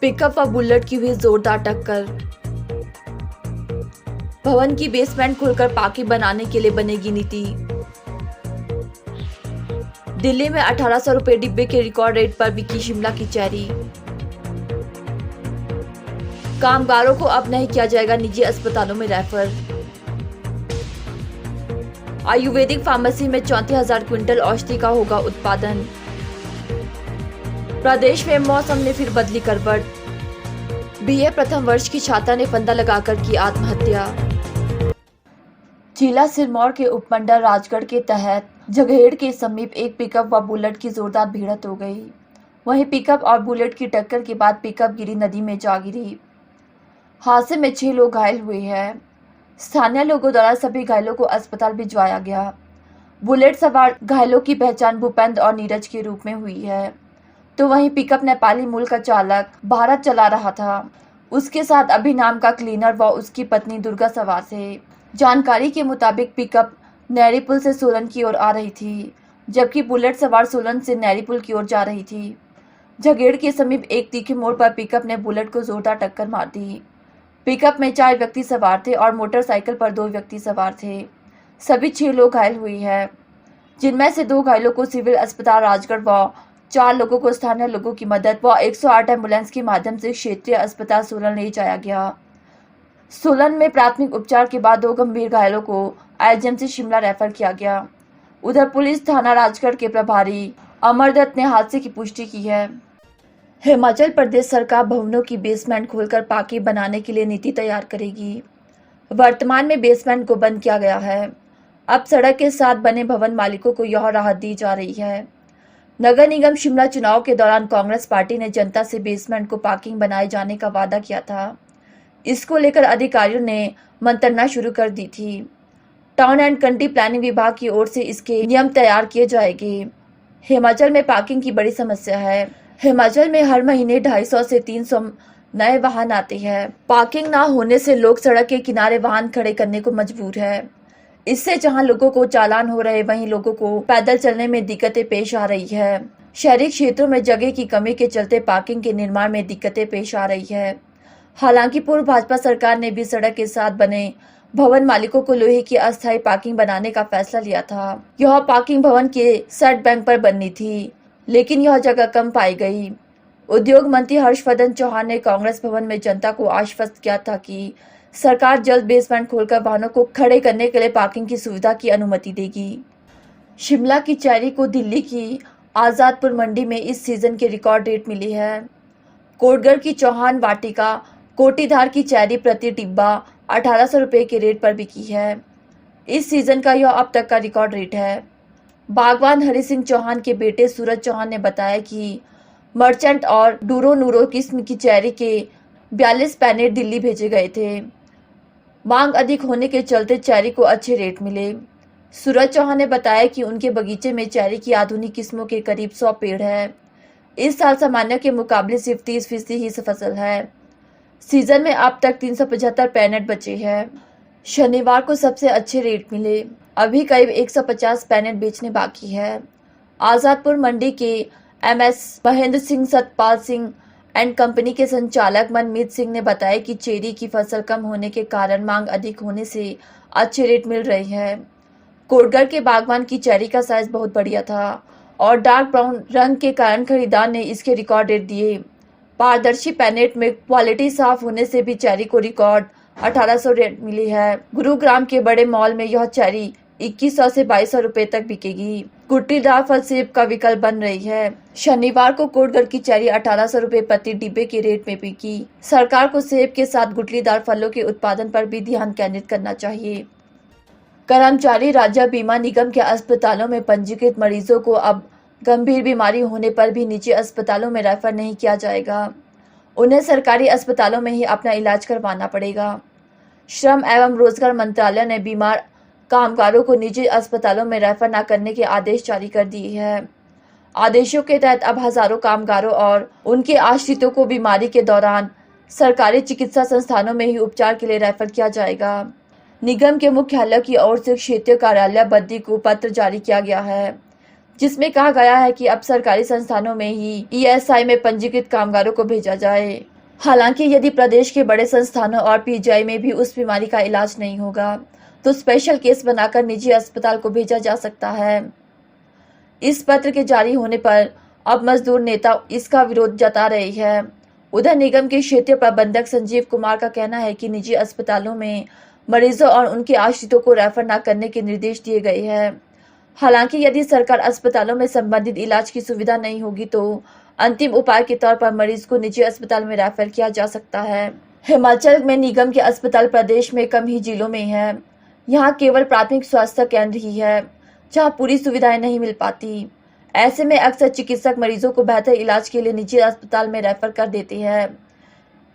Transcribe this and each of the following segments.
Pickup व bullet की हुई जोरदार टक्कर। भवन की बेसमेंट खोलकर पार्किंग बनाने के लिए बनेगी नीति। दिल्ली में 1800 रुपए डिब्बे के रिकॉर्ड रेट पर बिकी शिमला की चेरी। कामगारों को अब नहीं किया जाएगा निजी अस्पतालों में रेफर। आयुर्वेदिक फार्मेसी में 34,000 क्विंटल औषधि का होगा उत्पादन। प्रदेश में मौसम ने फिर बदली करवट। बीए प्रथम वर्ष की छात्रा ने फंदा लगाकर की आत्महत्या। जिला सिरमौर के उपमंडल राजगढ़ के तहत जगहेड़ के समीप एक पिकअप व बुलेट की जोरदार भिड़ंत हो गई। वहीं पिकअप और बुलेट की टक्कर के बाद पिकअप गिरी नदी में जा गिरी। हादसे में 6 लोग घायल हुए हैं। स्थानीय लोगों द्वारा सभी घायलों को अस्पताल भिजवाया गया। बुलेट सवार घायलों की पहचान भूपेंद्र और नीरज के रूप में हुई है, तो वहीं पिकअप नेपाली मूल का चालक भारत चला रहा था। उसके साथ अभि नाम का क्लीनर व उसकी पत्नी दुर्गा सवार थे। जानकारी के मुताबिक पिकअप नैरीपुल से सोलन की ओर आ रही थी, जबकि बुलेट सवार सोलन से नैरीपुल की ओर जा रही थी। जगेड़ के समीप एक तीखे मोड़ पर पिकअप ने बुलेट को जोरदार टक्कर मार दी। पिकअप में 4 व्यक्ति सवार थे और मोटरसाइकिल पर 2 व्यक्ति सवार थे। सभी 6 लोग घायल हुए हैं, जिनमें से 2 घायलों को सिविल अस्पताल राजगढ़ व 4 लोगों को स्थानीय लोगों की मदद व 108 एम्बुलेंस के माध्यम से क्षेत्रीय अस्पताल सोलन ले जाया गया। सोलन में प्राथमिक उपचार के बाद 2 गंभीर घायलों को आईजीएमसी शिमला रेफर किया गया। उधर पुलिस थाना राजगढ़ के प्रभारी अमरदत्त ने हादसे की पुष्टि की है। हिमाचल प्रदेश सरकार भवनों की बेसमेंट खोलकर पार्किंग बनाने के लिए नीति तैयार करेगी। वर्तमान में बेसमेंट को बंद किया गया है। अब सड़क के साथ बने भवन मालिकों को यह राहत दी जा रही है। नगर निगम शिमला चुनाव के दौरान कांग्रेस पार्टी ने जनता से बेसमेंट को पार्किंग बनाए जाने का वादा किया था। इसको लेकर अधिकारियों ने मंत्रणा शुरू कर दी थी। टाउन एंड कंट्री प्लानिंग विभाग की ओर से इसके नियम तैयार किए जाएंगे। हिमाचल में पार्किंग की बड़ी समस्या है। हिमाचल में हर महीने 250 से 300 नए वाहन आते हैं। पार्किंग ना होने से लोग सड़क के किनारे वाहन खड़े करने को मजबूर है। इससे जहां लोगों को चालान हो रहे, वहीं लोगों को पैदल चलने में दिक्कतें पेश आ रही है। शहरी क्षेत्रों में जगह की कमी के चलते पार्किंग के निर्माण में दिक्कतें पेश आ रही है। हालांकि पूर्व भाजपा सरकार ने भी सड़क के साथ बने भवन मालिकों को लोहे की अस्थायी पार्किंग बनाने का फैसला लिया था। यह पार्किंग भवन के सेट बैंक पर बननी थी, लेकिन यह जगह कम पाई गई। उद्योग मंत्री हर्षवर्धन चौहान ने कांग्रेस भवन में जनता को आश्वस्त किया था कि सरकार जल्द बेसमेंट खोलकर वाहनों को खड़े करने के लिए पार्किंग की सुविधा की अनुमति देगी। शिमला की चेरी को दिल्ली की आजादपुर मंडी में इस सीजन के रिकॉर्ड रेट मिली है। कोटगढ़ की चौहान वाटिका कोटीधार की चेरी प्रति डिब्बा 1800 रुपए के रेट पर बिकी है। इस सीजन का यह अब तक का रिकॉर्ड रेट है। बागवान हरि सिंह चौहान के बेटे सूरज चौहान ने बताया कि मर्चेंट और डूरो नूरो किस्म की चेरी के 42 पैनेट दिल्ली भेजे गए थे। मांग अधिक होने के चलते चेरी को अच्छे रेट मिले। सूरज चौहान ने बताया कि उनके बगीचे में चेरी की आधुनिक किस्मों के करीब 100 पेड़ है। इस साल सामान्य के मुकाबले सिर्फ 30% ही फसल है। सीजन में अब तक 375 पैनेट बचे हैं। शनिवार को सबसे अच्छे रेट मिले। अभी करीब 150 पैनेट बेचने बाकी है। आजादपुर मंडी के MS Mahendra Singh Satpal Singh and company के संचालक मनमीत सिंह ने बताया कि चेरी की फसल कम होने के कारण मांग अधिक होने से अच्छे रेट मिल रहे हैं। कोटगढ़ के बागवान की चेरी का साइज बहुत बढ़िया था और डार्क ब्राउन रंग के कारण खरीदार ने इसके रिकॉर्ड रेट दिए। पारदर्शी पैनेट में क्वालिटी साफ होने से भी चेरी को रिकॉर्ड 1800 रेट मिली है। गुरुग्राम के बड़े मॉल में यह चेरी 2100 से 2200 रुपए तक बिकेगी। गुठलीदार फल सेब का विकल्प बन रही है। शनिवार को कोटगढ़ की चेरी 1800 रुपए प्रति डिब्बे के रेट में बिकी। सरकार को सेब के साथ गुठलीदार फलों के उत्पादन पर भी ध्यान केंद्रित करना चाहिए। कर्मचारी राज्य बीमा निगम के अस्पतालों में पंजीकृत मरीजों को अब गंभीर बीमारी होने पर भी निजी अस्पतालों में रेफर नहीं किया जाएगा। उन्हें सरकारी अस्पतालों में ही अपना इलाज करवाना पड़ेगा। श्रम एवं रोजगार मंत्रालय ने बीमार कामगारों को निजी अस्पतालों में रेफर न करने के आदेश जारी कर दिए हैं। आदेशों के तहत अब हजारों कामगारों और उनके आश्रितों को बीमारी के दौरान सरकारी चिकित्सा संस्थानों में ही उपचार के लिए रेफर किया जाएगा। निगम के मुख्यालय की ओर से क्षेत्रीय कार्यालय बद्दी को पत्र जारी किया गया है, जिसमें कहा गया है कि अब सरकारी संस्थानों में ही ईएसआई में पंजीकृत कामगारों को भेजा जाए। हालांकि यदि प्रदेश के बड़े संस्थानों और पीजीआई में भी उस बीमारी का इलाज नहीं होगा तो स्पेशल केस बनाकर निजी अस्पताल को भेजा जा सकता है। इस पत्र के जारी होने पर अब मजदूर नेता इसका विरोध जता रहे हैं। उधर निगम के क्षेत्रीय प्रबंधक संजीव कुमार का कहना है कि निजी अस्पतालों में मरीजों और उनके आश्रितों को रेफर न करने के निर्देश दिए गए हैं। हालांकि यदि सरकार अस्पतालों में संबंधित इलाज की सुविधा नहीं होगी तो अंतिम उपाय के तौर पर मरीज को निजी अस्पताल में रेफर किया जा सकता है। हिमाचल में निगम के अस्पताल प्रदेश में कम ही जिलों में है। यहाँ केवल प्राथमिक स्वास्थ्य केंद्र ही है जहाँ पूरी सुविधाएं नहीं मिल पाती। ऐसे में अक्सर चिकित्सक मरीजों को बेहतर इलाज के लिए निजी अस्पताल में रेफर कर देते हैं।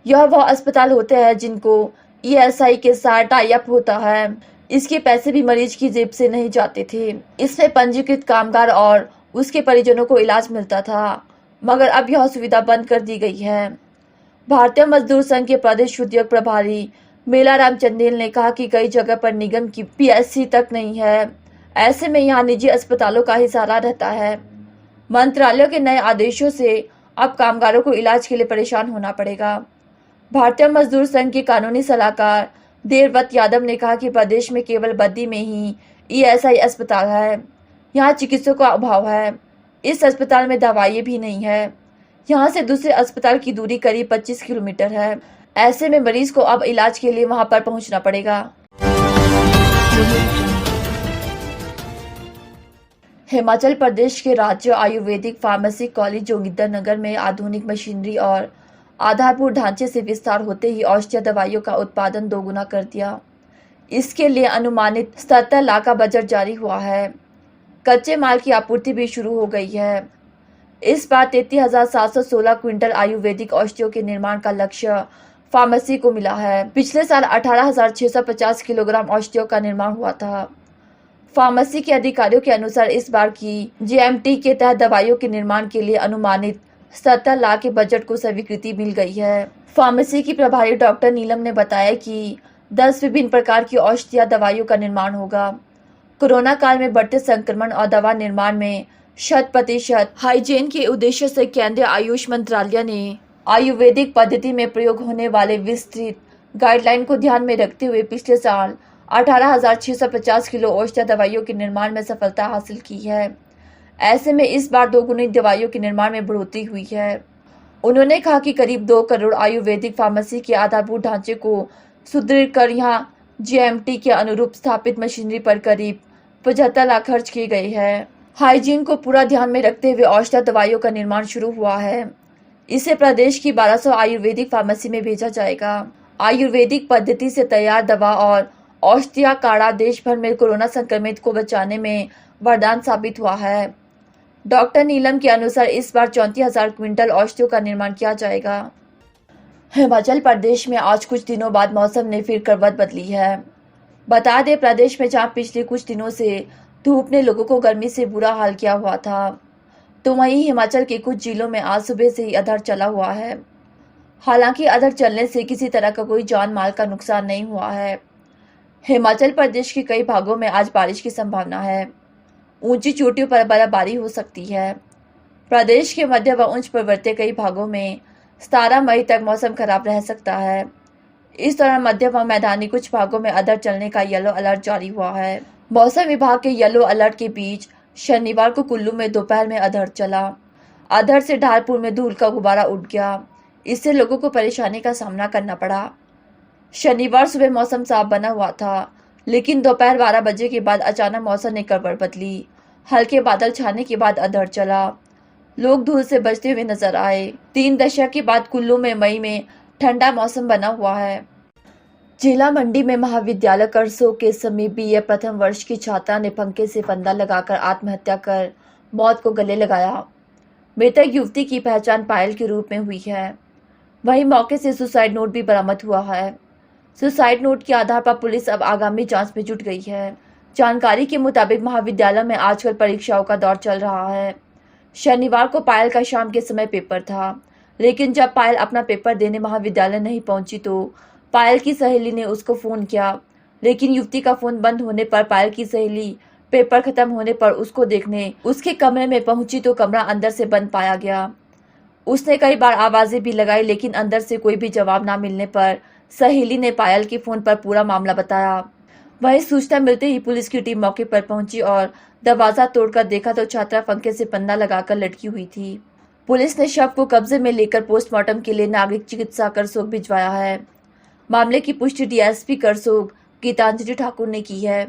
यह वह अस्पताल होते हैं जिनको ईएसआई के साथ टाई अप होता है। इसके पैसे भी मरीज की जेब से नहीं जाते थे। इसमें पंजीकृत कामगार और उसके परिजनों को इलाज मिलता था, मगर अब यह सुविधा बंद कर दी गई है। भारतीय मजदूर संघ के प्रदेश उद्योग प्रभारी मेलाराम चंदेल ने कहा कि कई जगह पर निगम की पीएचसी तक नहीं है। ऐसे में यहाँ निजी अस्पतालों का ही सहारा रहता है। मंत्रालय के नए आदेशों से अब कामगारों को इलाज के लिए परेशान होना पड़ेगा। भारतीय मजदूर संघ के कानूनी सलाहकार देवव्रत यादव ने कहा कि प्रदेश में केवल बद्दी में ही ईएसआई अस्पताल है। यहाँ चिकित्सकों का अभाव है। इस अस्पताल में दवाइयाँ भी नहीं है। यहाँ से दूसरे अस्पताल की दूरी करीब 25 किलोमीटर है। ऐसे में मरीज को अब इलाज के लिए वहां पर पहुंचना पड़ेगा। हिमाचल प्रदेश के राज्य आयुर्वेदिक फार्मेसी कॉलेज जोगिंदरनगर में आधुनिक मशीनरी और आधारभूत ढांचे से विस्तार होते ही औषधीय दवाइयों का उत्पादन दोगुना कर दिया। इसके लिए अनुमानित 77 लाख का बजट जारी हुआ है। कच्चे माल की आपूर्ति भी शुरू हो गई है। इस बार 33,716 क्विंटल आयुर्वेदिक औषधियों के निर्माण का लक्ष्य फार्मेसी को मिला है। पिछले साल 18,650 किलोग्राम औषधियों का निर्माण हुआ था। फार्मेसी के अधिकारियों के अनुसार इस बार की जीएमटी के तहत दवाइयों के निर्माण के लिए अनुमानित 77 लाख के बजट को स्वीकृति मिल गई है। फार्मेसी की प्रभारी डॉक्टर नीलम ने बताया कि 10 विभिन्न प्रकार की औषधीय दवाइयों का निर्माण होगा। कोरोना काल में बढ़ते संक्रमण और दवा निर्माण में 100% हाइजीन के उद्देश्य से केंद्रीय आयुष मंत्रालय ने आयुर्वेदिक पद्धति में प्रयोग होने वाले विस्तृत गाइडलाइन को ध्यान में रखते हुए पिछले साल 18,650 किलो औषधीय दवाइयों के निर्माण में सफलता हासिल की है। ऐसे में इस बार दोगुनी दवाइयों के निर्माण में बढ़ोतरी हुई है। उन्होंने कहा कि करीब 2 करोड़ आयुर्वेदिक फार्मेसी के आधारभूत ढांचे को सुदृढ़ कर यहाँ जीएमटी के अनुरूप स्थापित मशीनरी पर करीब 75 लाख खर्च किए गए हैं। हाइजीन को पूरा ध्यान में रखते हुए औषधीय दवाइयों का निर्माण शुरू हुआ है। इसे प्रदेश की 1200 आयुर्वेदिक फार्मेसी में भेजा जाएगा। आयुर्वेदिक पद्धति से तैयार दवा और औषधीय काढ़ा देश भर में कोरोना संक्रमित को बचाने में वरदान साबित हुआ है। डॉक्टर नीलम के अनुसार इस बार 34,000 क्विंटल औषधियों का निर्माण किया जाएगा। हिमाचल प्रदेश में आज कुछ दिनों बाद मौसम ने फिर करवट बदली है। बता दें, प्रदेश में जहां पिछले कुछ दिनों से धूप ने लोगों को गर्मी से बुरा हाल किया हुआ था, तो वहीं हिमाचल के कुछ जिलों में आज सुबह से ही अधर चला हुआ है। हालांकि अधर चलने से किसी तरह का कोई जान माल का नुकसान नहीं हुआ है। हिमाचल प्रदेश के कई भागों में आज बारिश की संभावना है। ऊंची चोटियों पर बर्फबारी हो सकती है। प्रदेश के मध्य व उच्च पर्वतीय कई भागों में 17 मई तक मौसम खराब रह सकता है। इस दौरान मध्य व मैदानी कुछ भागों में अधर चलने का येलो अलर्ट जारी हुआ है। मौसम विभाग के येलो अलर्ट के बीच शनिवार को कुल्लू में दोपहर में अधर चला। अधर से ढालपुर में धूल का गुब्बारा उठ गया। इससे लोगों को परेशानी का सामना करना पड़ा। शनिवार सुबह मौसम साफ बना हुआ था, लेकिन दोपहर 12 बजे के बाद अचानक मौसम ने करवट बदली। हल्के बादल छाने के बाद अधर चला। लोग धूल से बचते हुए नजर आए। 3 दशक के बाद कुल्लू में मई में ठंडा मौसम बना हुआ है। जिला मंडी में महाविद्यालय करसों के समीप बीए प्रथम वर्ष की छात्रा ने पंखे से फंदा लगाकर आत्महत्या कर मौत को गले लगाया। मृतक युवती की पहचान पायल के रूप में हुई है। वहीं मौके से सुसाइड नोट भी बरामद हुआ है। सुसाइड नोट के आधार पर पुलिस अब आगामी जांच में जुट गई है। जानकारी के मुताबिक महाविद्यालय में आजकल परीक्षाओं का दौर चल रहा है। शनिवार को पायल का शाम के समय पेपर था, लेकिन जब पायल अपना पेपर देने महाविद्यालय नहीं पहुंची तो पायल की सहेली ने उसको फोन किया, लेकिन युवती का फोन बंद होने पर पायल की सहेली पेपर खत्म होने पर उसको देखने उसके कमरे में पहुंची तो कमरा अंदर से बंद पाया गया। उसने कई बार आवाजें भी लगाई, लेकिन अंदर से कोई भी जवाब ना मिलने पर सहेली ने पायल के फोन पर पूरा मामला बताया। वहीं सूचना मिलते ही पुलिस की टीम मौके पर पहुंची और दरवाजा तोड़कर देखा तो छात्रा पंखे से पन्ना लगाकर लटकी हुई थी। पुलिस ने शव को कब्जे में लेकर पोस्टमार्टम के लिए नागरिक चिकित्सा करसोग भिजवाया है। मामले की पुष्टि डीएसपी करसोग गीतांजलि ठाकुर ने की है।